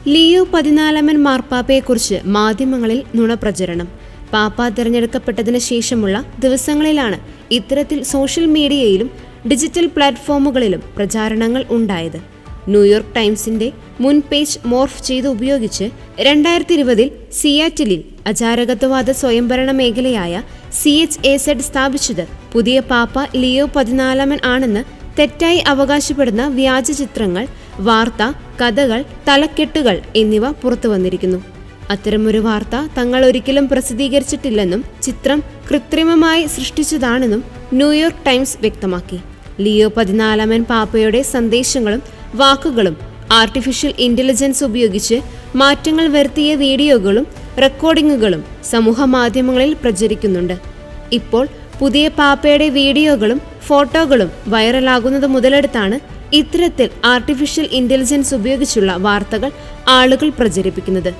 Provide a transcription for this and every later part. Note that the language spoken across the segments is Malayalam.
ലിയോ 14 മാർപ്പാപ്പയെക്കുറിച്ച് മാധ്യമങ്ങളിൽ നുണപ്രചരണം. പാപ്പ തിരഞ്ഞെടുക്കപ്പെട്ടതിന് ശേഷമുള്ള ദിവസങ്ങളിലാണ് ഇത്തരത്തിൽ സോഷ്യൽ മീഡിയയിലും ഡിജിറ്റൽ പ്ലാറ്റ്ഫോമുകളിലും പ്രചാരണങ്ങൾ ഉണ്ടായത്. ന്യൂയോർക്ക് ടൈംസിന്റെ മുൻ പേജ് മോർഫ് ചെയ്ത് ഉപയോഗിച്ച് 2020 സിയാറ്റിലിൽ അചാരകത്വവാദ സ്വയംഭരണ മേഖലയായ CHAZ സ്ഥാപിച്ചത് പുതിയ പാപ്പ ലിയോ 14 ആണെന്ന് തെറ്റായി അവകാശപ്പെടുന്ന വ്യാജ ചിത്രങ്ങൾ, വാർത്ത, കഥകൾ, തലക്കെട്ടുകൾ എന്നിവ പുറത്തു വന്നിരിക്കുന്നു. അത്തരമൊരു വാർത്ത തങ്ങൾ ഒരിക്കലും പ്രസിദ്ധീകരിച്ചിട്ടില്ലെന്നും ചിത്രം കൃത്രിമമായി സൃഷ്ടിച്ചതാണെന്നും ന്യൂയോർക്ക് ടൈംസ് വ്യക്തമാക്കി. ലിയോ 14 പാപ്പയുടെ സന്ദേശങ്ങളും വാക്കുകളും ആർട്ടിഫിഷ്യൽ ഇന്റലിജൻസ് ഉപയോഗിച്ച് മാറ്റങ്ങൾ വരുത്തിയ വീഡിയോകളും റെക്കോർഡിംഗുകളും സമൂഹ മാധ്യമങ്ങളിൽ പ്രചരിക്കുന്നുണ്ട്. ഇപ്പോൾ പുതിയ പാപ്പയുടെ വീഡിയോകളും ഫോട്ടോകളും വൈറലാകുന്നത് മുതലെടുത്താണ് ഇത്തരത്തിൽ ആർട്ടിഫിഷ്യൽ ഇന്റലിജൻസ് ഉപയോഗിച്ചുള്ള വാർത്തകൾ ആളുകൾ പ്രചരിപ്പിക്കുന്നത്.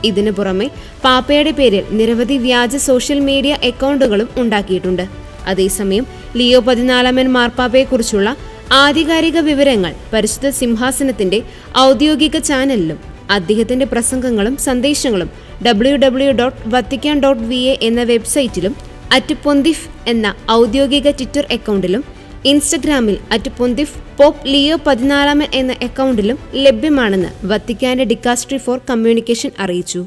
ഇതിനു പുറമെ പാപ്പയുടെ പേരിൽ നിരവധി വ്യാജ സോഷ്യൽ മീഡിയ അക്കൗണ്ടുകളും ഉണ്ടാക്കിയിട്ടുണ്ട്. അതേസമയം ലിയോ 14 മാർപ്പാപ്പയെക്കുറിച്ചുള്ള ആധികാരിക വിവരങ്ങൾ പരിശുദ്ധ സിംഹാസനത്തിന്റെ ഔദ്യോഗിക ചാനലിലും അദ്ദേഹത്തിന്റെ പ്രസംഗങ്ങളും സന്ദേശങ്ങളും www.vatican.va എന്ന വെബ്സൈറ്റിലും @pontiff എന്ന ഔദ്യോഗിക ട്വിറ്റർ അക്കൗണ്ടിലും ഇൻസ്റ്റഗ്രാമിൽ @pontiff പോപ്പ് ലിയോ 14 എന്ന അക്കൗണ്ടിലും ലഭ്യമാണെന്ന് വത്തിക്കാന്റെ ഡിക്കാസ്ട്രി ഫോർ കമ്മ്യൂണിക്കേഷൻ അറിയിച്ചു.